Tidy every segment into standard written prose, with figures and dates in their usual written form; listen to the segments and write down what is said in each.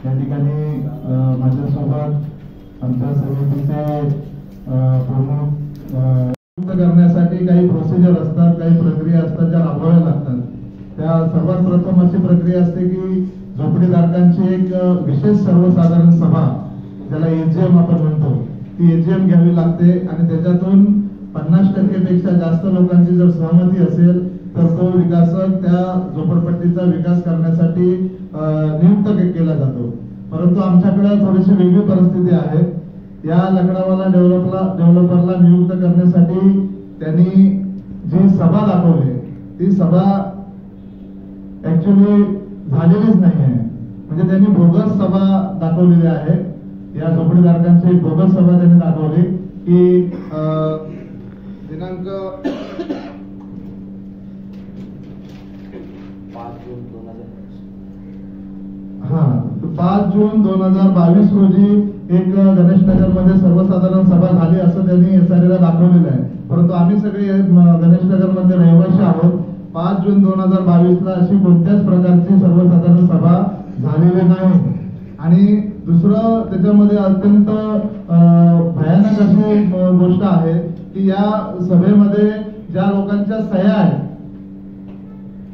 या ठिकाणी माझ्यासोबत आमच्या समितीचे प्रमुख करण्यासाठी काही प्रोसिजर असतात, काही प्रक्रिया असतात ज्या राबवाव्या लागतात। त्या सर्वात प्रथम अशी प्रक्रिया असते की झोपडीधारकांची एक विशेष सर्वसाधारण सभा, ज्याला एजीएम आपण म्हणतो, ती एजीएम घ्यावी लागते आणि त्याच्यातून 50% पेक्षा जास्त लोकांची जर सहमती असेल तर तो विकासक त्या झोपडपट्टीचा विकास करण्यासाठी नियुक्त केला जातो। परंतु आमच्याकडे थोडीशी वेगळी परिस्थिती आहे। या लकडावाला डेव्हलपरला नियुक्त करण्यासाठी त्यांनी जी सभा दाखवली ती सभा ऍक्च्युअली झालेलीच नाही आहे, म्हणजे त्यांनी बोगस सभा दाखवलेली आहे। या झोपडीधारकांची बोगस सभा त्यांनी दाखवली की दिनांक 5 जून 2022 रोजी एक गणेशनगर मध्ये सर्वसाधारण सभा झाली असं त्यांनी एसआरएला दाखवलेलं आहे। परंतु आम्ही सगळे गणेशनगर मध्ये रहिवासी आहोत। 5 जून 2022 ला अशी कोणत्याच प्रकारची सर्वसाधारण सभा झालेली नाही। आणि दुसरं त्याच्यामध्ये अत्यंत भयानक अशी गोष्ट आहे की या सभेमध्ये ज्या लोकांच्या सह्या आहेत,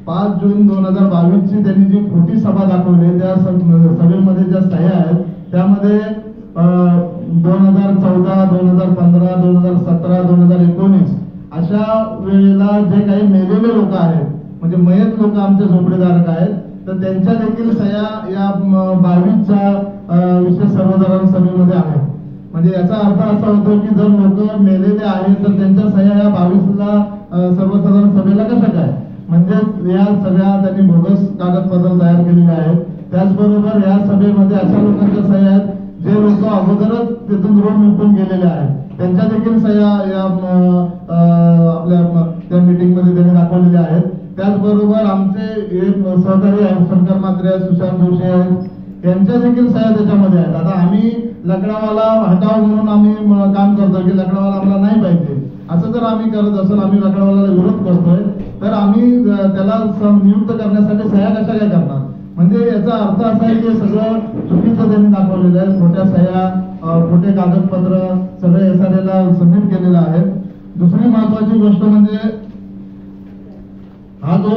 5 जून 2022 ची त्यांनी जी खोटी सभा दाखवली त्या सभेमध्ये ज्या सह्या आहेत त्यामध्ये 2014, 2015, 2017, 2019 अशा वेळेला जे काही मेलेले लोक आहेत, म्हणजे मयत लोक आमचे झोपडीधारक आहेत, तर त्यांच्या देखील सह्या या 22च्या विशेष सर्वसाधारण सभेमध्ये आहेत। म्हणजे याचा अर्थ असा होतो की जर लोक मेलेले आहेत तर त्यांच्या सह्या या 22ला सर्वसाधारण सभेला कशा काय, म्हणजे या सगळ्या त्यांनी बोगस कागदपत्र तयार केलेले आहेत। त्याचबरोबर या सभेमध्ये अशा लोकांच्या सह्या आहेत जे लोक अगोदरच तिथून रोड निघून गेलेले आहेत, त्यांच्या देखील सह्या या आपल्या त्या मीटिंग मध्ये त्यांनी दाखवलेल्या आहेत। त्याचबरोबर आमचे एक सहकारी आहेत शंकर म्हात्रे, सुशांत जोशी आहेत, यांच्या देखील सह्या त्याच्यामध्ये आहेत। आता आम्ही लकडावाला हटाव म्हणून आम्ही काम करतोय की लकडावाला आम्हाला नाही पाहिजे असं जर आम्ही करत असेल, आम्ही लकडावाला विरोध करतोय, तर आम्ही त्याला नियुक्त करण्यासाठी सह्या कशा काय करणार? म्हणजे याचा अर्थ असा आहे की सगळं चुकीचं त्यांनी दाखवलेलं आहे। खोट्या सह्या, खोटे कागदपत्र सगळे एसआरएला सबमिट केलेलं आहे। दुसरी महत्वाची गोष्ट म्हणजे हा जो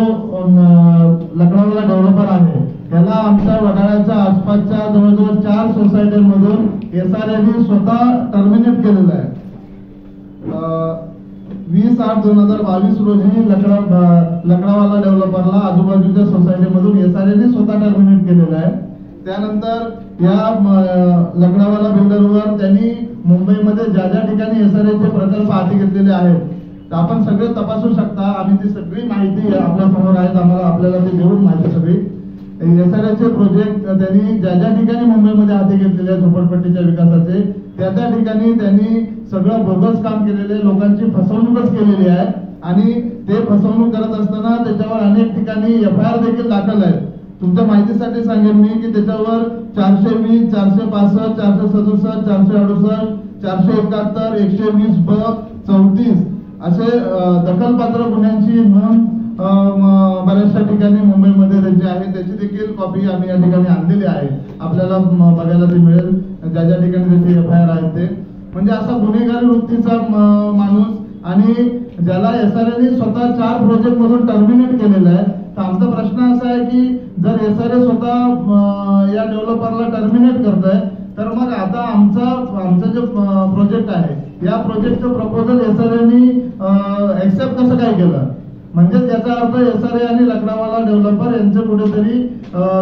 लकडावाला डेव्हलपर आहे त्याला आमच्या वडाळ्याच्या आसपासच्या जवळजवळ 4 सोसायट्यांमधून एसआरएने स्वतः टर्मिनेट केलेलं आहे। 20/8/2022 रोजी लकडावाला डेव्हलपरला आजूबाजूच्या सोसायटीमधून एसआरएने स्वतः टर्मिनेट केलेलं आहे। त्यानंतर या लकडावाला बिल्डरवर त्यांनी मुंबईमध्ये ज्या ज्या ठिकाणी एसआरएचे प्रकल्प हाती घेतलेले आहेत तर आपण सगळे तपासू शकता, आम्ही ती सगळी माहिती आपल्या समोर आहेत, आम्हाला आपल्याला ते देऊन माहिती सगळी एसआरएचे प्रोजेक्ट त्यांनी ज्या ज्या ठिकाणी मुंबईमध्ये हाती घेतलेले आहेत झोपडपट्टीच्या विकासाचे त्या त्या ठिकाणी त्यांनी सगळं बोगस काम केलेले, लोकांची फसवणूकच केलेली आहे। आणि ते फसवणूक करत असताना त्याच्यावर अनेक ठिकाणी एफआयआर देखील दाखल आहे। तुमच्या माहितीसाठी सांगेन मी की त्याच्यावर 420, 465, 467, 468, 471, 120B, 34 असे दखलपात्र गुन्ह्यांची नोंद बऱ्याचशा ठिकाणी मुंबईमध्ये त्यांची आहे। त्याची देखील कॉपी आम्ही या ठिकाणी आणलेली आहे, आपल्याला बघायला ती मिळेल ज्या ज्या ठिकाणी त्याची एफआयआर आहेत ते। म्हणजे असा गुन्हेगारी वृत्तीचा माणूस आणि ज्याला एसआरएने स्वतः 4 प्रोजेक्ट मधून टर्मिनेट केलेला आहे। तर आमचा प्रश्न असा आहे की जर एसआरए स्वतः या डेव्हलपरला टर्मिनेट करतोय तर मग आता आमचा जो प्रोजेक्ट आहे या प्रोजेक्टचं प्रपोजल एसआरएने एक्सेप्ट कसं काय केलं? म्हणजे त्याचा अर्थ एसआरए आणि लकडावाला डेव्हलपर यांचे कुठेतरी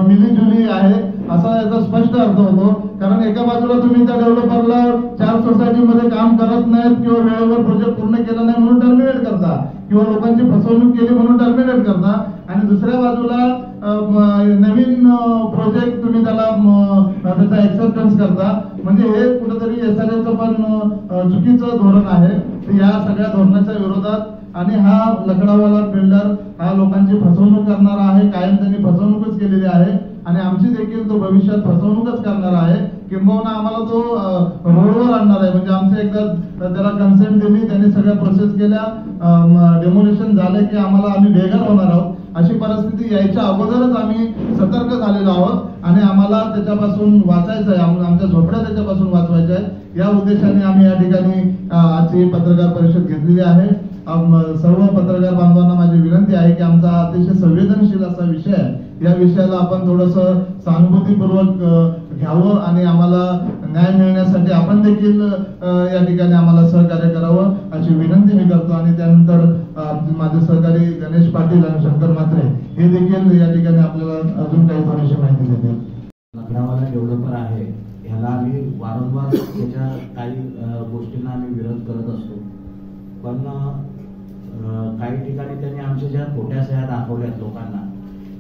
मिलीजुली आहे असा याचा स्पष्ट अर्थ होतो। कारण एका बाजूला तुम्ही त्या डेव्हलपरला 4 सोसायटीमध्ये काम करत नाहीत किंवा वेळेवर प्रोजेक्ट पूर्ण केला नाही म्हणून टर्मिनेट करता किंवा लोकांची फसवणूक केली म्हणून टर्मिनेट करता, आणि दुसऱ्या बाजूला नवीन प्रोजेक्ट तुम्ही त्याचा एक्सेप्टन्स करता। म्हणजे हे कुठेतरी एसआरएचं पण चुकीचं धोरण आहे। या सगळ्या धोरणाच्या विरोधात आणि हा लकडावाला बिल्डर हा लोकांची फसवणूक करणारा आहे, कायम त्यांनी फसवणूकच केलेली आहे आणि आमची देखील तो भविष्यात फसवणूकच करणार आहे, किंबहुना आम्हाला तो रोडवर आणणार आहे। म्हणजे आमच्या एकदा त्याला कन्सेंट दिली, त्यांनी सगळ्या प्रोसेस केल्या, डेमोलेशन झाले की आम्ही बेघर होणार आहोत अशी परिस्थिती यायच्या अगोदरच आम्ही सतर्क झालेलो आहोत आणि आम्हाला त्याच्यापासून वाचायचं आहे, आमच्या झोपड्या त्याच्यापासून वाचवायच्या आहेत। या उद्देशाने आम्ही या ठिकाणी आजची पत्रकार परिषद घेतलेली आहे। सर्व पत्रकार बांधवांना माझी विनंती आहे की आमचा अतिशय संवेदनशील असा विषय आहे, या विषयाला आपण थोडंसं सहानुभूतीपूर्वक घ्यावं आणि आम्हाला न्याय मिळण्यासाठी आपण देखील या ठिकाणी आम्हाला सहकार्य करावं अशी विनंती मी करतो। आणि त्यानंतर माझे सहकारी गणेश पाटील आणि शंकर म्हात्रे हे देखील या ठिकाणी आपल्याला अजून काही थोडीशी माहिती देतील। लकडावाला डेव्हलपर आहे, ह्याला आम्ही वारंवार त्याच्या काही गोष्टींना आम्ही विरोध करत असतो, पण काही ठिकाणी त्यांनी आमच्या ज्या खोट्या सह्या दाखवल्यात लोकांना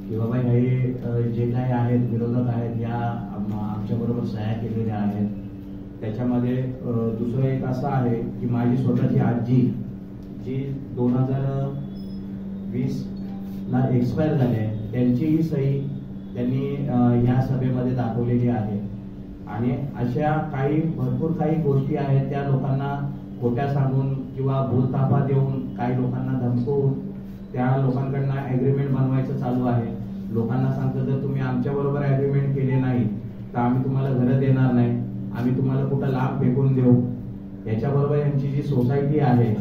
की बाबा हे जे काही आहेत विरोधक आहेत या आमच्याबरोबर सह्या केलेल्या आहेत। त्याच्यामध्ये दुसरं एक असं आहे की माझी स्वतःची आजी जी 2020 ला एक्सपायर झाली आहे, त्यांचीही सही त्यांनी या सभेमध्ये दाखवलेली आहे। आणि अशा काही भरपूर काही गोष्टी आहेत त्या लोकांना खोट्या सांगून किंवा भूलथापा देऊन काही लोकांना धमकवून त्या लोकांकडनं ॲग्रीमेंट बनवायचं चालू आहे। लोकांना सांगतं जर तुम्ही आमच्या बरोबर ॲग्रीमेंट केले नाही तर आम्ही तुम्हाला घरं देणार नाही, आम्ही तुम्हाला कुठं लांब फेकून देऊ। याच्याबरोबर यांची जी सोसायटी आहे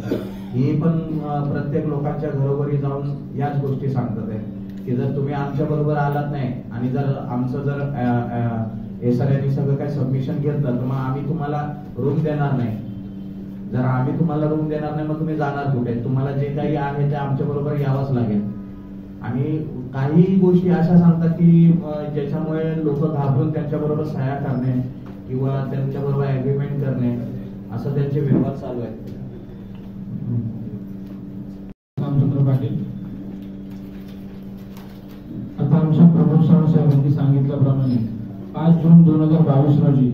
ही पण प्रत्येक लोकांच्या घरोघरी जाऊन याच गोष्टी सांगतात आहे की जर तुम्ही आमच्या बरोबर आलात नाही आणि जर आमचं जर SRNनी सगळं काही सबमिशन घेतलं तर मग आम्ही तुम्हाला रूम देणार नाही, जर आम्ही तुम्हाला रूम देणार नाही मग तुम्ही जाणार कुठे, तुम्हाला जे काही आहे ते आमच्या बरोबर यावंच लागेल। आणि काही गोष्टी अशा सांगतात की ज्याच्यामुळे लोक घाबरून त्यांच्याबरोबर सह्या करणे किंवा त्यांच्याबरोबर ॲग्रीमेंट करणे असं त्यांचे व्यवहार चालू आहेत। रामचंद्र पाटील, आता आमच्या प्रमुख साहेबांनी सांगितल्याप्रमाणे 5 जून 2022 रोजी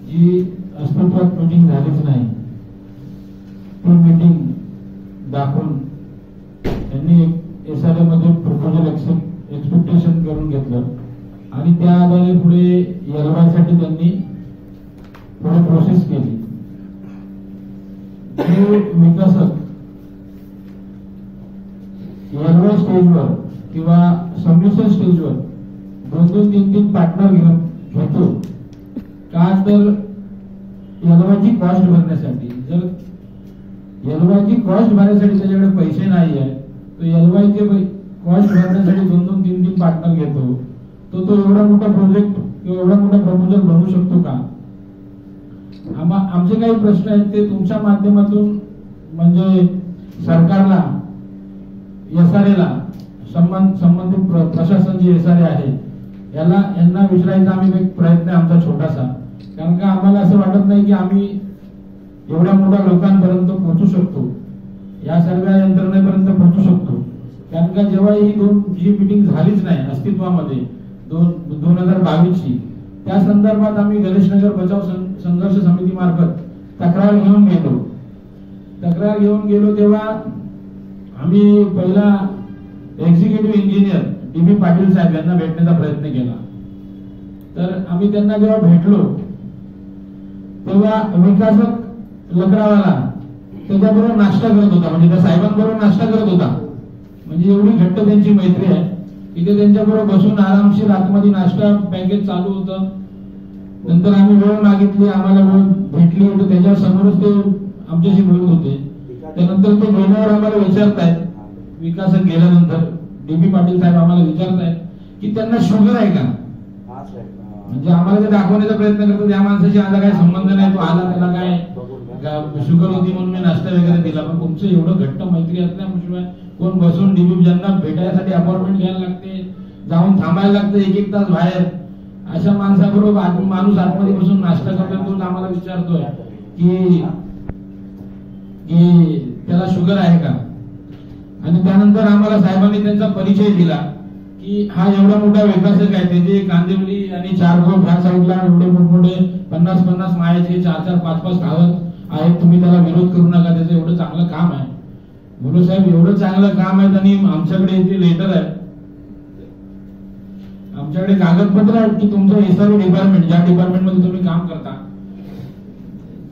जी अस्तित्वात मीटिंग झालीच नाही ती मीटिंग दाखवून त्यांनी SRA मध्ये प्रपोजल एक्सपेक्टेशन करून घेतलं आणि त्या आधारे पुढे LY साठी त्यांनी पुढे प्रोसेस केली। जे विकासक LY स्टेजवर किंवा सबमिशन स्टेजवर 2-3 पार्टनर घेतो का तर LY ची कॉस्ट भरण्यासाठी। जर LY ची कॉस्ट भरण्यासाठी त्याच्याकडे पैसे नाही आहे तो LY चे कॉस्ट भरण्यासाठी 2-3 पार्टनर घेतो, तो एवढा मोठा प्रोजेक्ट किंवा एवढा मोठा प्रपोजल बनवू शकतो का? आमचे काही प्रश्न आहेत ते तुमच्या माध्यमातून म्हणजे सरकारला SRA ला संबंधित प्रशासन जे SRA आहे यांना विचारायचा आम्ही एक प्रयत्न आहे आमचा छोटासा, कारण का आम्हाला असं वाटत नाही की आम्ही एवढ्या मोठ्या लोकांपर्यंत पोहोचू शकतो, या सर्व यंत्रणेपर्यंत पोहोचू शकतो। कारण का जेव्हा जी मीटिंग झालीच नाही अस्तित्वामध्ये 2022 ची, त्या संदर्भात आम्ही गणेशनगर बचाव संघर्ष समिती मार्फत तक्रार घेऊन गेलो तेव्हा आम्ही पहिला एक्झिक्युटिव्ह इंजिनियर DB पाटील साहेब यांना भेटण्याचा प्रयत्न केला। तर आम्ही त्यांना जेव्हा भेटलो तेव्हा विकासक लकडावाला त्याच्याबरोबर नाश्ता करत होता, म्हणजे त्या साहेबांबरोबर नाश्ता करत होता। म्हणजे एवढी घट्ट त्यांची मैत्री आहे की ते त्यांच्याबरोबर बसून आरामशीर आतमध्ये नाश्ता पॅकेज चालू होतं। नंतर आम्ही वेळ मागितली, आम्हाला वेळ भेटली तर त्याच्या समोरच ते आमच्याशी बोलत होते। त्यानंतर ते गेल्यावर आम्हाला विचारतायत, विकासक गेल्यानंतर DB पाटील साहेब आम्हाला विचारतायत की त्यांना शुगर आहे का? म्हणजे आम्हाला ते दाखवण्याचा प्रयत्न करतो त्या माणसाशी आता काय संबंध नाही, तो आला त्याला काय शुगर होती म्हणून मी नाश्ता वगैरे दिला। पण तुमचं एवढं घट्ट मैत्री असल्याशिवाय कोण बसून DB ज्यांना भेटायसाठी अपॉइंटमेंट घ्यायला लागते, जाऊन थांबायला लागतं 1-1 तास बाहेर, अशा माणसाबरोबर माणूस आतमध्ये बसून नाश्ता करतो, तो आम्हाला विचारतोय की त्याला शुगर आहे का? आणि त्यानंतर आम्हाला साहेबांनी त्यांचा परिचय दिला की हा एवढा मोठा विकासक आहे, त्याचे कांदिवली आणि चारकोप ह्या साईडला एवढे मोठमोठे 50-50 माळ्याचे 4-4, 5-5 टावर आहेत, तुम्ही त्याला विरोध करू नका, त्याचं एवढं चांगलं काम आहे। बोलो साहेब एवढं चांगलं काम आहे आणि आमच्याकडे इथे लेटर आहे, आमच्याकडे कागदपत्र आहेत की तुमचं SRA डिपार्टमेंट ज्या डिपार्टमेंटमध्ये तुम्ही काम करता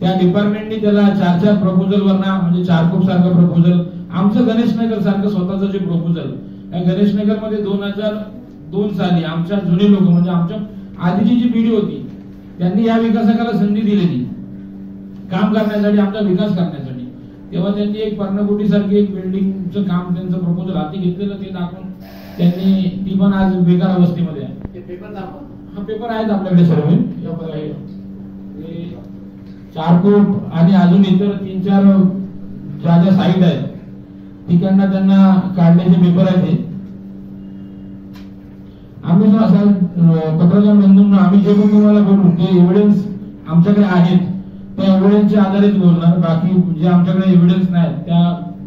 त्या डिपार्टमेंटनी त्याला 4-4 प्रपोजल वरना म्हणजे चारकोप सारखं प्रपोजल, आमचं गणेशनगर सारखं स्वतःचं जे प्रपोजल गणेशनगर मध्ये 2002 साली आमच्या जुने लोक म्हणजे आमच्या आधीची जी पिढी होती त्यांनी या विकासकाला संधी दिलेली काम करण्यासाठी, आमचा विकास करण्यासाठी. तेव्हा त्यांनी एक पर्णकुटी सारखी एक बिल्डिंगचं काम त्यांचं प्रपोजल हाती घेतलेलं, ते दाखवून त्यांनी ती पण आज बेकार अवस्थेमध्ये आहे. हा पेपर आहेत आपल्याकडे सर्व. चारकोप आणि अजून इतर 3-4 ज्या साईट आहेत तिकडनं त्यांना काढण्याचे पेपर आहेत. हे आम्ही पत्रकार बंधूंना आम्ही जे पण तुम्हाला बोलू ते एव्हिडन्स आमच्याकडे आहेत, त्या एव्हिडन्सच्या आधारेच बोलणार. बाकी जे आमच्याकडे एव्हिडन्स नाहीत त्या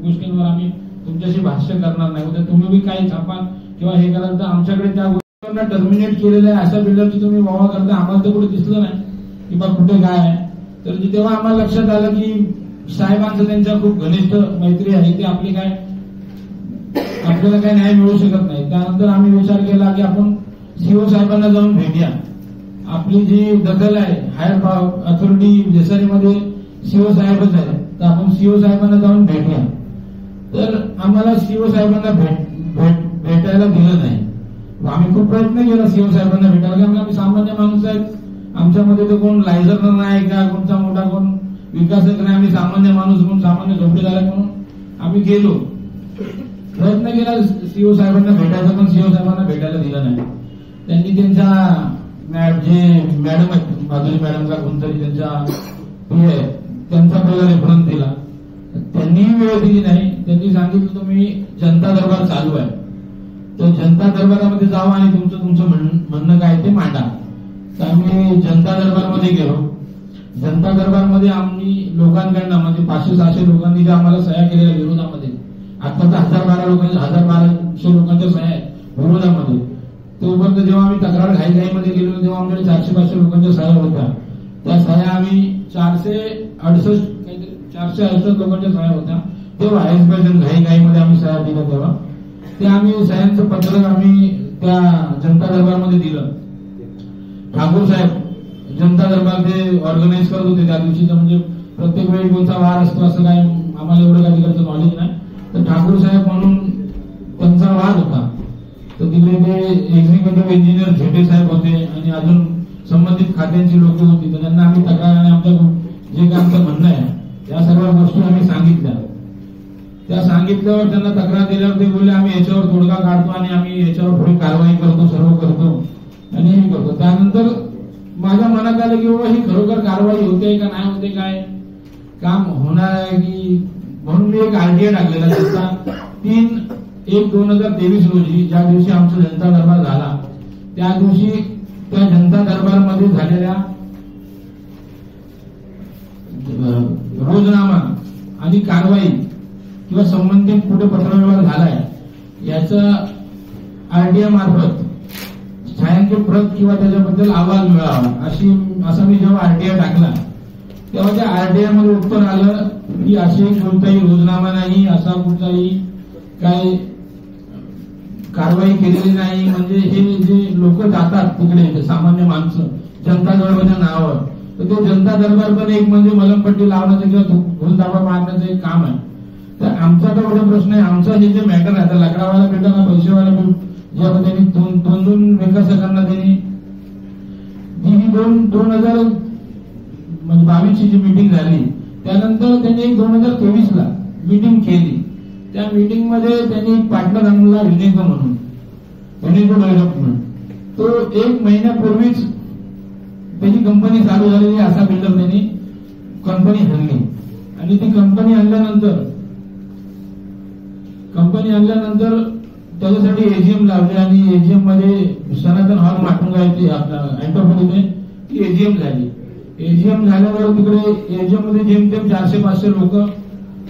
गोष्टींवर आम्ही तुमच्याशी भाष्य करणार नाही. उद्या तुम्ही बी काही छापा किंवा हे कराल तर आमच्याकडे त्या गोष्टींना टर्मिनेट केलेलं आहे अशा बिल्डरची तुम्ही वावा करता. आम्हाला तर कुठे दिसलं नाही की बा कुठे काय आहे. तर तेव्हा आम्हाला लक्षात आलं की साहेबांचं त्यांच्या खूप घनिष्ठ मैत्री आहे, ते आपली काय आपल्याला काही न्याय मिळू शकत नाही. त्यानंतर आम्ही विचार केला की आपण सीओ साहेबांना जाऊन भेटूया. आपली जी दखल आहे हायर अथॉरिटी जेसारीमध्ये सीओ साहेबच आहे, तर आपण सीओ साहेबांना जाऊन भेटूया. तर आम्हाला सीओ साहेबांना भेटायला दिलं नाही. आम्ही खूप प्रयत्न केला सीओ साहेबांना भेटायला, कारण आम्ही सामान्य माणूस आहेत, आमच्यामध्ये तर कोण लायझर नाही का कोणता मोठा कोण विकासक नाही, आम्ही सामान्य माणूस म्हणून सामान्य झोपडीदार म्हणून आम्ही गेलो, प्रयत्न केला सीओ साहेबांना भेटायचा, पण सीओ साहेबांना भेटायला दिलं नाही. त्यांनी त्यांच्या जे मॅडम आहेत माधुरी मॅडम का कोणतरी त्यांचा पहिला रेफरन्स दिला, त्यांनीही वेळ दिली नाही. त्यांनी सांगितलं तुम्ही जनता दरबार चालू आहे तर जनता दरबारामध्ये जावा आणि तुमचं म्हणणं काय ते मांडा. तर आम्ही जनता दरबारमध्ये गेलो. जनता दरबारमध्ये आम्ही लोकांकडनं म्हणजे 500-600 लोकांनी जे आम्हाला सह्या केलेल्या विरोधामध्ये, आता तर 1200 लोकांच्या सह्या आहेत विरोधामध्ये. तोपर्यंत जेव्हा आम्ही तक्रार घाईमध्ये गेलो तेव्हा आमच्याकडे 400-500 लोकांच्या सह्या होत्या. त्या सह्या आम्ही 468 लोकांच्या सह्या होत्या. तेव्हा घाईमध्ये आम्ही सह्या दिल्या. तेव्हा ते आम्ही सह्यांचं पत्रक आम्ही त्या जनता दरबारमध्ये दिलं. ठाकूर साहेब जनता दरबार ते ऑर्गनाईज करत होते त्या दिवशी, म्हणजे प्रत्येक वेळी कोणता वार असतो असं काय आम्हाला एवढं काही तिकडचं नॉलेज नाही. तर ठाकूर साहेब म्हणून त्यांचा वाद होता. तर तिकडे ते एक्झिक्युटिव्ह इंजिनियर झेटे साहेब होते आणि अजून संबंधित खात्यांची लोक होती. तर त्यांना आम्ही तक्रार आणि आमचं जे काय आमचं म्हणणं आहे त्या सर्व गोष्टी आम्ही सांगितल्या. त्या सांगितल्यावर त्यांना तक्रार दिल्यावर ते बोलले आम्ही याच्यावर तोडगा काढतो आणि आम्ही याच्यावर पुढे कारवाई करतो, सर्व करतो आणि हे करतो. त्यानंतर माझ्या मनात आलं की बाबा ही खरोखर कारवाई होते का नाही होते, काय काम होणार आहे की, म्हणून मी एक आरटीआय टाकलेला. त्याचा 3/1/2023 रोजी ज्या दिवशी आमचा जनता दरबार झाला त्या दिवशी त्या जनता दरबारमध्ये झालेल्या रोजनामा आणि कारवाई किंवा संबंधित कुठे पत्रव्यवहार झालाय याचं आरटीआय मार्फत छायांकित प्रत किंवा त्याच्याबद्दल अहवाल मिळावा असा मी जेव्हा आरटीआय टाकला तेव्हा त्या आरटीआय मध्ये उत्तर आलं की असे कोणताही रोजनामा नाही, असा कुठलाही काही कारवाई केलेली नाही. म्हणजे हे जे लोक जातात तिकडे सामान्य माणसं जनता दरबारच्या नावावर, तर ते जनता दरबार पण एक म्हणजे मलमपट्टी लावण्याचं किंवा भूलदाबा मारण्याचं एक काम आहे. तर आमचा तर एवढा प्रश्न आहे, आमचा हे जे मॅटर आहे लाकडावाला भेटा पैसेवाला जेव्हा त्यांनी दोन विकासकांना त्यांनी 2022 ची जी मीटिंग झाली त्यानंतर त्यांनी 2023 ला मीटिंग केली. त्या मीटिंग मध्ये त्यांनी पार्टनर आणला युनिको म्हणून, युनिको डेव्हलपमेंट. तो 1 महिन्यापूर्वीच त्याची कंपनी चालू झालेली असा बिल्डर त्यांनी कंपनी आणली आणि ती कंपनी आणल्यानंतर त्याच्यासाठी एजीएम लावले आणि एजीएम मध्ये सनातन हॉल माटुंगा येते आपला अँटोपलीने ती एजीएम झाली. एजीएम झाल्यावर तिकडे एजीएम मध्ये जेमतेम 400-500 लोक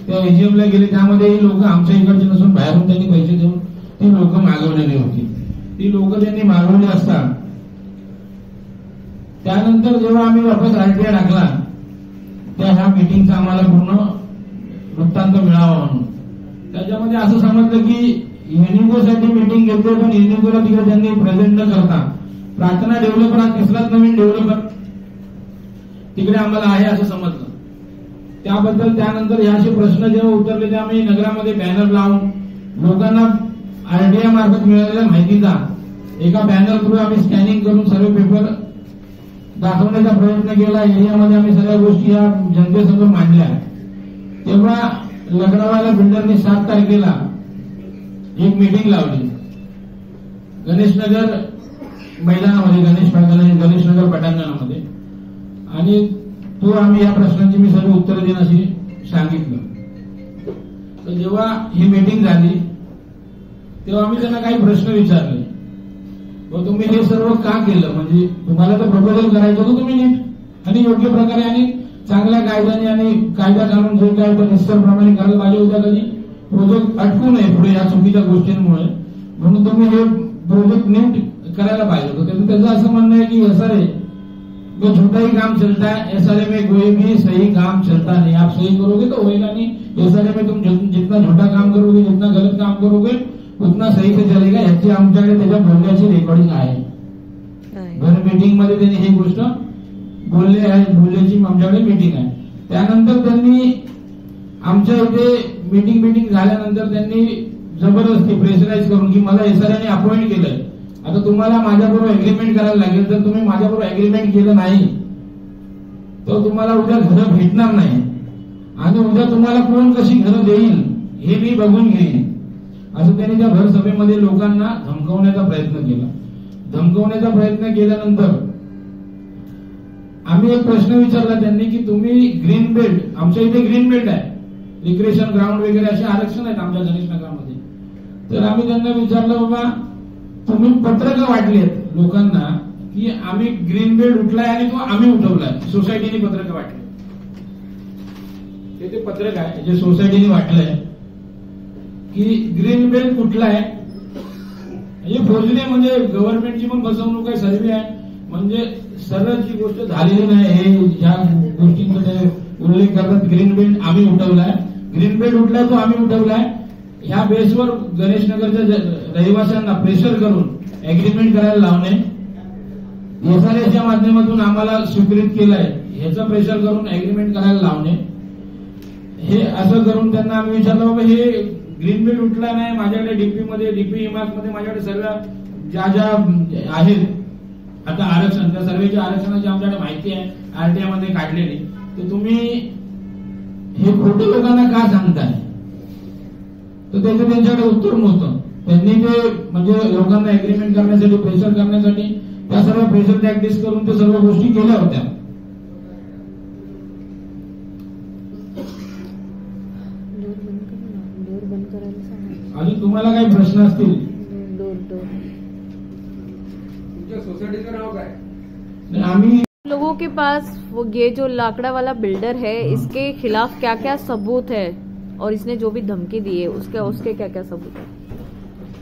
त्या एजीएम ला गेले. त्यामध्ये ही लोक आमच्या इकडचे नसून बाहेरून त्यांनी पैसे देऊन ती लोक मागवलेली होती. ती लोक त्यांनी मागवली असता त्यानंतर जेव्हा आम्ही वापस आरटीआय टाकला त्या ह्या मीटिंगचा आम्हाला पूर्ण वृत्तांत मिळावा म्हणून त्याच्यामध्ये असं समजलं की युनिकोसाठी मीटिंग घेतली पण युनिकोला तिकडे त्यांनी प्रेझेंट न करता प्रार्थना डेव्हलपर हा तिसराच नवीन डेव्हलपर तिकडे आम्हाला आहे असं समजलं. त्याबद्दल त्यानंतर हे असे प्रश्न जेव्हा उतरले तेव्हा आम्ही नगरामध्ये बॅनर लावून लोकांना RTI मार्फत मिळालेल्या माहितीचा एका बॅनर थ्रू आम्ही स्कॅनिंग करून सर्व पेपर दाखवण्याचा प्रयत्न केला. एरियामध्ये आम्ही सगळ्या गोष्टी या जनतेसमोर मांडल्या. तेव्हा लकडावाला बिल्डरने 7 तारखेला एक मीटिंग लावली गणेशनगर मैदानामध्ये, गणेशनगर पटांगणामध्ये, आणि तो आम्ही या प्रश्नांची मी सर्व उत्तरं देईन अशी सांगितलं. तर जेव्हा ही मीटिंग झाली तेव्हा आम्ही त्यांना काही प्रश्न विचारले. व तुम्ही हे सर्व का केलं, म्हणजे तुम्हाला तर प्रपोजल करायचं होतं, तुम्ही नीट आणि योग्य प्रकारे आणि चांगल्या कायद्याने आणि कायदा कानून जे काय तर निष्ठेप्रमाणे करायला पाहिजे होता. कधी प्रोजेक्ट अटकू नये पुढे या चुकीच्या गोष्टींमुळे, म्हणून तुम्ही हे प्रोजेक्ट नीट करायला पाहिजे होतं. त्याचं असं म्हणणं आहे की SRA वो छोटा ही काम चलता है, SRA में कोई भी सही काम चलता नहीं. आप सही करोगे तो होएगा नहीं. SRA में तुम जितना छोटा काम करोगे, जितना गलत काम करोगे, उतना सही से चलेगा. याची आमच्याकडे त्याच्या बोलण्याची रेकॉर्डिंग आहे. भर मीटिंग मध्ये त्यांनी ही गोष्ट बोलले आहे, बोलण्याची आमच्याकडे मीटिंग आहे. त्यानंतर त्यांनी आमच्या इथे मीटिंग झाल्यानंतर त्यांनी जबरदस्ती प्रेशराईज करून की मला SRA ने अपॉइंट केलंय, आता तुम्हाला माझ्याबरोबर अग्रीमेंट करायला लागेल. जर तुम्ही माझ्याबरोबर अग्रीमेंट केलं नाही तर तुम्हाला उद्या घरं भेटणार नाही, आणि उद्या तुम्हाला कोण कशी घरं देईल हे मी बघून घेईन, असं त्यांनी त्या भर सभेमध्ये लोकांना धमकवण्याचा प्रयत्न केला. धमकवण्याचा प्रयत्न केल्यानंतर आम्ही एक प्रश्न विचारला त्यांनी की तुम्ही ग्रीन बेल्ट, आमच्या इथे ग्रीन बेल्ट आहे, रिक्रिएशन ग्राउंड वगैरे असे आरक्षण आहेत आमच्या गणेशनगरमध्ये. तर आम्ही त्यांना विचारलं, बाबा तुम्ही पत्रकं वाटलेत लोकांना की आम्ही ग्रीन बेल्ट उठलाय आणि तो आम्ही उठवलाय, सोसायटीने पत्रकं वाटले. ते पत्रक आहे जे सोसायटीने वाटलंय की ग्रीन बेल्ट कुठलाय, हे फोर्जरी आहे, म्हणजे गव्हर्नमेंटची पण फसवणूक आहे, सर्वे आहे, म्हणजे सरळ जी गोष्ट झालेली नाही हे ज्या गोष्टींचा ते उल्लेख करतात. ग्रीन बेल्ट आम्ही उठवलाय, ग्रीन बेल्ट उठलाय तो आम्ही उठवलाय, ह्या बेसवर गणेशनगरच्या रहिवाशांना प्रेशर करून अग्रीमेंट करायला लावणे, SRAच्या माध्यमातून आम्हाला स्वीकृत केलंय ह्याचं प्रेशर करून अग्रीमेंट करायला लावणे, हे असं करून त्यांना आम्ही विचारलं, बाबा हे ग्रीन बेल्ट उठला नाही, माझ्याकडे डीपी इमारतमध्ये माझ्याकडे सगळ्या ज्या आहेत आता आरक्षण, त्या सर्वेच्या आरक्षणाची आमच्याकडे माहिती आहे RTI मध्ये काढलेली, तर तुम्ही हे खोटे लोकांना का सांगताय. तर त्याचं त्यांच्याकडे उत्तर नव्हतं. त्यांनी ते म्हणजे लोकांना अग्रीमेंट करण्यासाठी, प्रेशर करण्यासाठी त्या सर्व प्रेशर प्रॅक्टिस करून ते सर्व गोष्टी केल्या होत्या. अजून तुम्हाला काही प्रश्न असतील. सोसायटीचं नाव काय. आम्ही लोगों के पास वो ये जो लाकड़ा वाला बिल्डर है इसके खिलाफ क्या क्या सबूत है, और इसने जो भी धमकी दी है उसके क्या क्या सबूत है.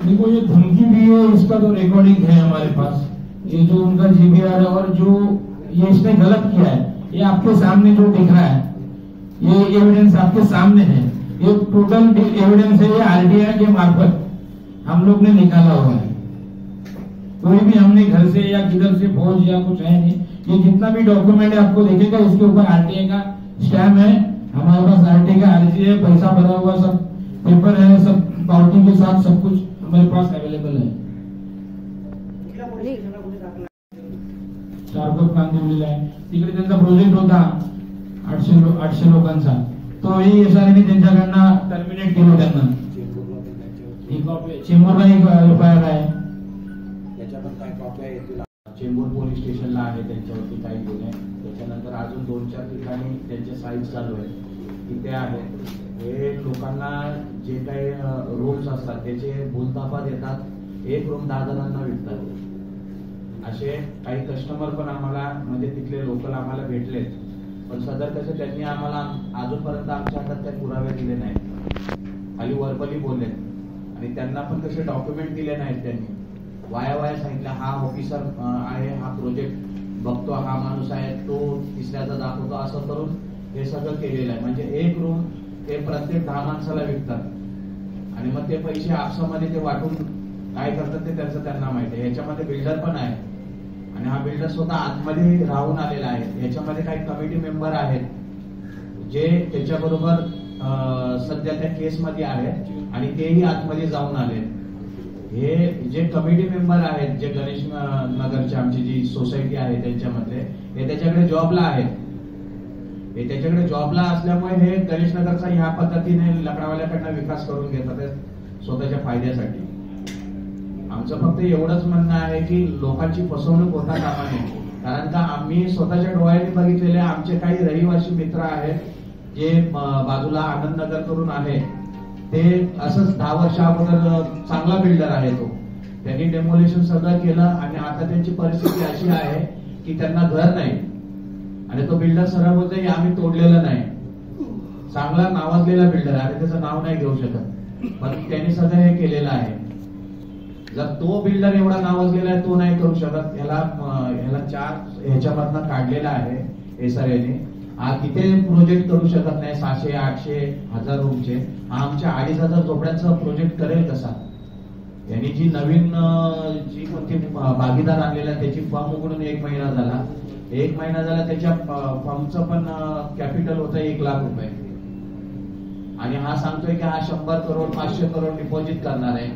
देखो ये धमकी दी है इसका तो रिकॉर्डिंग है हमारे पास, ये जो उनका GBR है और जो ये इसने गलत किया है ये आपके सामने जो दिख रहा है, ये एविडेंस आपके सामने है, ये टोटल एविडेंस है, ये RTI के मार्फत हम लोग ने निकाला हुआ है. कोई भी हमने घर से या किधर से फौज या कुछ है नहीं, ये जितना भी डॉक्यूमेंट है आपको देखेगा इसके ऊपर RTI का स्टैम्प है, हमारे पास RTI का अर्जी है, पैसा भरा हुआ सब पेपर है, सब पावती के साथ सब कुछ हमारे पास अवेलेबल है. 4 कोट कांदिवलीला आहे, तिकडे त्यांचा प्रोजेक्ट होता 800 लोकांचा, तोही SRA ने त्यांच्याकडनं टर्मिनेट केलं. त्यांना चेंबूरला एक FIR आहे, चेंबूर पोलीस स्टेशनला आहे, त्यांच्यावरती काही गुन्हे. त्याच्यानंतर अजून 2-4 ठिकाणी त्यांचे साईट चालू आहे, तिथे आहेत. हे लोकांना जे काही रूम्स असतात त्याचे भूलतापा देतात, एक रूम 10 जणांना विकतात. असे काही कस्टमर पण आम्हाला म्हणजे तिथले लोकल आम्हाला भेटलेत, पण सदर कसं त्यांनी आम्हाला अजूनपर्यंत आमच्या हातात काही पुरावे दिले नाहीत, खाली वर्बली बोलले, आणि त्यांना पण कसे डॉक्युमेंट दिले नाहीत. त्यांनी वाया सांगितलं हा ऑफिसर आहे, हा प्रोजेक्ट बघतो, हा माणूस आहे, तो तिसऱ्याचा दाखवतो, असं करून हे सगळं केलेलं आहे. म्हणजे एक रूम ते प्रत्येक 10 माणसाला विकतात, आणि मग ते पैसे आपसामध्ये ते वाटून काय करतात ते त्यांना माहिती आहे. याच्यामध्ये बिल्डर पण आहे, आणि हा बिल्डर स्वतः आतमध्ये राहून आलेला आहे. याच्यामध्ये काही कमिटी मेंबर आहेत जे त्याच्याबरोबर सध्या त्या केसमध्ये आहेत, आणि तेही आतमध्ये जाऊन आले. हे जे कमिटी मेंबर आहेत, जे गणेश नगरची आमची जी सोसायटी आहे त्यांच्यामधले, हे त्याच्याकडे जॉबला आहेत. हे त्याच्याकडे जॉबला असल्यामुळे हे गणेश नगरचा ह्या पद्धतीने लकडावाल्याकडनं विकास करून घेतात स्वतःच्या फायद्यासाठी. आमचं फक्त एवढंच म्हणणं आहे की लोकांची फसवणूक होता कामा नये. कारण का आम्ही स्वतःच्या डोळ्यांनी बघितलेले आमचे काही रहिवासी मित्र आहेत जे बाजूला आनंद नगर करून आहे, ते असंच 10 वर्षा अगोदर चांगला बिल्डर आहे तो. त्यांनी डेमोलिशन सगळं केलं आणि आता त्यांची परिस्थिती अशी आहे की त्यांना घर नाही. आणि तो बिल्डर सरळ बोलतोय की आम्ही तोडलेलं नाही. चांगला नावाजलेला बिल्डर आहे, त्याचं नाव नाही घेऊ शकत, पण त्यांनी सगळं हे केलेलं आहे. जर तो बिल्डर एवढा नावाजलेला आहे तो नाही करू शकत. ह्याला 4 ह्याच्यामधनं काढलेला आहे SRA ने. हा तिथे प्रोजेक्ट करू शकत नाही 600, 800, 1000 रूमचे. हा आमच्या 2500 झोपड्यांचा प्रोजेक्ट करेल कसा? यांनी जी नवीन जी कोणती भागीदार आणलेला त्याची फॉर्म उघडून 1 महिना झाला. 1 महिना झाला त्याच्या फॉर्मचं पण कॅपिटल होतं 1 लाख रुपये. आणि हा सांगतोय की हा 100 करोड 500 करोड डिपॉझिट करणार आहे.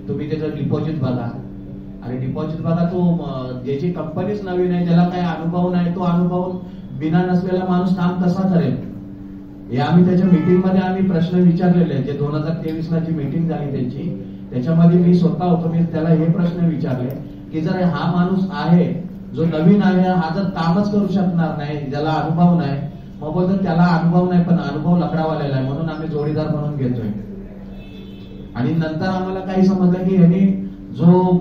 तुम्ही त्याचं डिपॉझिट बघा. आणि डिपॉझिट बघा, तो ज्याची कंपनीच नवीन आहे, ज्याला काही अनुभव नाही, तो अनुभव बिना नसलेला माणूस काम कसा करेल? हे आम्ही त्याच्या मीटिंग मध्ये आम्ही प्रश्न विचारलेले आहेत. जे 2023ला जी मीटिंग झाली त्यांची, त्याच्यामध्ये मी स्वतः होतो. मी त्याला हे प्रश्न विचारले की जर हा माणूस आहे जो नवीन आहे, हा जर कामच करू शकणार नाही, ज्याला अनुभव नाही, मग बोलतो त्याला अनुभव नाही पण अनुभव लकडावालेला आहे म्हणून आम्ही जोडीदार म्हणून घेतोय. आणि नंतर आम्हाला काही समजलं की यांनी जो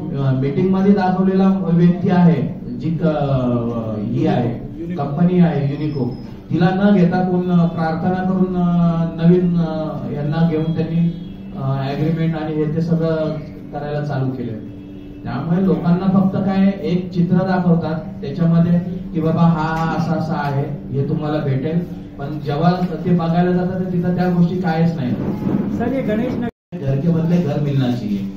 मीटिंग मध्ये दाखवलेला व्यक्ती आहे, जी ही आहे कंपनी आहे युनिको, तिला न घेता कोण प्रार्थना करून नवीन यांना घेऊन त्यांनी अग्रीमेंट आणि हे ते सगळं करायला चालू केलं. त्यामुळे लोकांना फक्त काय एक चित्र दाखवतात त्याच्यामध्ये की बाबा हा असा असा आहे, हे तुम्हाला भेटेल, पण जेव्हा ते बघायला जातात तर तिथं त्या गोष्टी कायच नाही. सर ये गणेश घर के बदले घर मिलना चाहिए.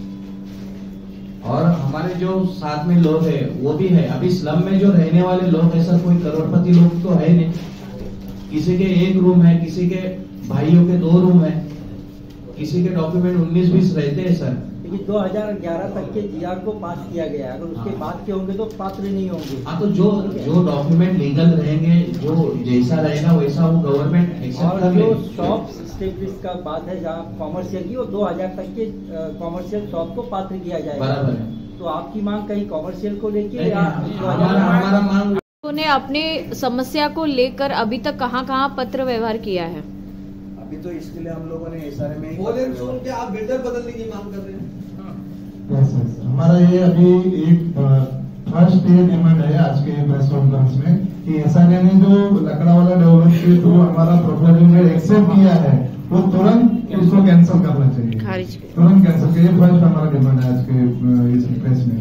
और हमारे जो साथ में लोग हैं वो भी है. अभी स्लम में जो रहने वाले लोग ऐसा कोई करोड़पति लोग तो है नहीं. किसी के 1 रूम है, किसी के भाइयों के 2 रूम है, किसी के डॉक्यूमेंट 19-20 रहते हैं सर. लेकिन 2011 तक के GR को पास किया गया है. अगर उसके बाद के होंगे तो पात्र नहीं होंगे. हाँ, तो जो डॉक्यूमेंट लीगल रहेंगे, जो जैसा रहेगा वैसा वो गवर्नमेंट एक्सेप्ट कर जो लेगी. शॉप स्टेब्लिश का बात है जहाँ कॉमर्शियल की, वो 2000 तक के कॉमर्शियल शॉप को पात्र किया जाएगा. बराबर है. तो आपकी मांग कहीं कॉमर्शियल को लेके या हमारा मांग उन्होंने अपने समस्या को लेकर अभी तक कहाँ पत्र व्यवहार किया है? अभी तो इसके लिए हम लोगों ने SRA में सुन के आप बिल्डर बदलने की मांग कर रहे हैं. हमारा ये अभी एक फर्स्ट ये डिमांड है आज के प्रेस कॉन्फ्रेंस में कि SRA ने जो लकड़ावाला डेवलप के थ्रू हमारा प्रोपोजल एक्सेप्ट किया है वो तुरंत इसको कैंसिल करना चाहिए. तुरंत कैंसिल करिए. फर्स्ट हमारा डिमांड है आज के इस प्रेस में.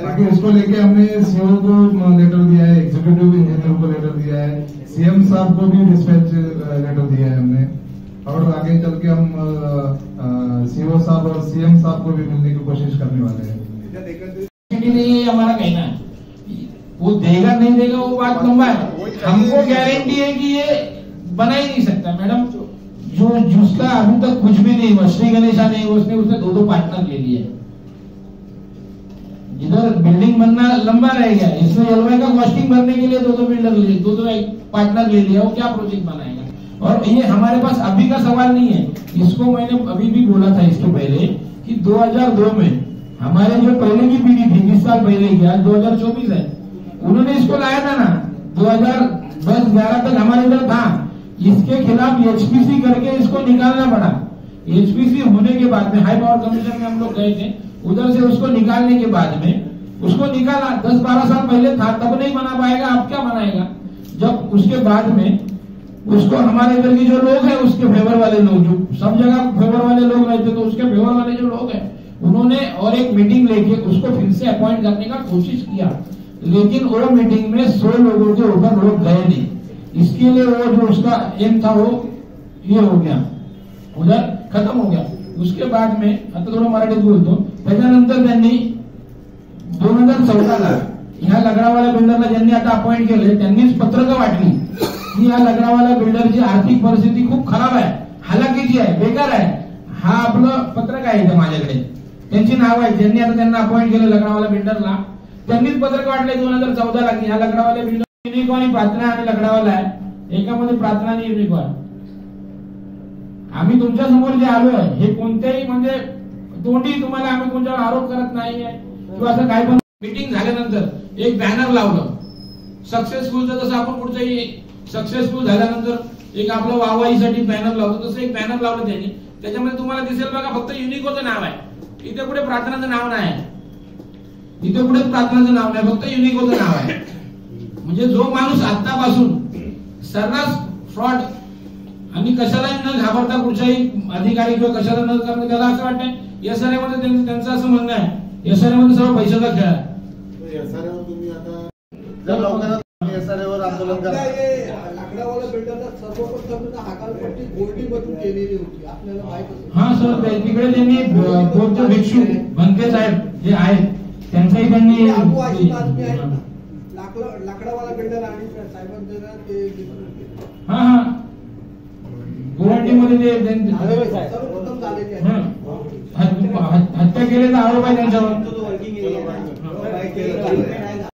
बाकी इसको लेके हमने CO को लेटर दिया है, एग्जीक्यूटिव इंजीनियर को लेटर दिया है, CM साहब को भी डिस्पैच लेटर दिया है हमने. और आगे चल के हम CO साहब और CM साहब को भी मिलने की कोशिश करने वाले हैं. हमारा कहना है वो देगा नहीं देगा वो बात लंबा है. हमको गारंटी है कि ये बना ही नहीं सकता. मैडम जो जिसका अभी तक कुछ भी नहीं हुआ, श्री गणेशा नहीं, उसने 2 पार्टनर ले लिए. इधर बिल्डिंग बनना लंबा रह गया, इसमें LOI का कॉस्टिंग भरने के लिए 2 बिल्डर ले, 2 पार्टनर ले लिया. वो क्या प्रोजेक्ट बनाएगा? और ये हमारे पास अभी का सवाल नहीं है. इसको मैंने अभी भी बोला था इसके पहले कि 2002 में हमारे जो पहले की पीढ़ी थी, 20 साल पहले की, आज 2024 है, उन्होंने इसको लाया था ना. 2010-11 तक हमारे इधर था. इसके खिलाफ HPC करके इसको निकालना पड़ा. HPC होने के बाद में हाई पावर कमीशन में हम लोग गए थे, उधर से उसको निकालने के बाद में उसको निकाला. 10-12 साल पहले था, तब नहीं बना पाएगा, अब क्या बनाएगा? जब उसके बाद में उसको हमारे इधर के जो लोग हैं, उसके फेवर वाले लोग, जो सब जगह फेवर वाले लोग रहते, तो उसके फेवर वाले जो लोग हैं उन्होंने और एक मीटिंग लेके उसको फिर से अपॉइंट करने का कोशिश किया. लेकिन वो मीटिंग में 100 लोगों के ऊपर लोग गए नहीं. इसके लिए वो जो उसका एम था वो ये हो गया, उधर खत्म हो गया. उसके बाद में आता थोडं मराठीत बोलतो. त्याच्यानंतर त्यांनी 2014ला ह्या लकडावाला बिल्डरला ज्यांनी आता अपॉइंट केले त्यांनीच पत्रकं वाटली की या लकडावाला बिल्डरची आर्थिक परिस्थिती खूप खराब आहे, हालाकीची आहे, बेकार आहे. हा आपलं पत्रक आहे इथे माझ्याकडे. त्यांची नाव आहे, ज्यांनी आता त्यांना अपॉइंट केलं लकडावाला बिल्डरला, त्यांनीच पत्रक वाटले 2014ला की ह्या लकडावाल्या बिल्डर युनिकॉर्न प्रार्थना आणि लकडावाला आहे, एकामध्ये प्रार्थना आणि युनिकॉर्न. आम्ही तुमच्या समोर जे आलोय हे कोणत्याही म्हणजे तोंडी तुम्हाला आम्ही कोणत्यावर आरोप करत नाहीये किंवा असं काय. पण मीटिंग झाल्यानंतर एक बॅनर लावलं सक्सेसफुलचं, जसं आपण कुठचंही सक्सेसफुल झाल्यानंतर एक आपलं वाहवाहीसाठी बॅनर लावतो तसं एक बॅनर लावलं त्यांनी. त्याच्यामध्ये तुम्हाला दिसेल बघा फक्त युनिकोचं नाव आहे, इथे कुठे प्रार्थनाचं नाव नाही, इथे कुठे प्रार्थनाचं नाव नाही, फक्त युनिकोचं नाव आहे. म्हणजे जो माणूस आतापासून सर्रास फ्रॉड आणि कशालाही न घाबरता कुठच्याही अधिकारी किंवा कशाला न करणं, त्याला असं वाटतंय एसआरए मध्ये त्यांचं असं म्हणणं आहे एसआरए मध्ये सर्व पैशाचा खेळ आहे. तुम्ही आता जर लवकरात एसआरएवर आंदोलन करा. लाकडावाला बिल्डरला सर्वप्रथम हकालपट्टी गोल्डीमधून केलेली होती, आपल्याला माहित असेल. हा सर, तिकडे त्यांनी कोणते भिक्षू भंके साहेब जे आहेत त्यांचाही त्यांनी लाकडावाला बिल्डर आणि साहेबांना ते हा गुवाहाटीमध्ये ते सर्वप्रथम झालेले आहे. हत्या केल्याचा आरोप आहे त्यांच्यावर.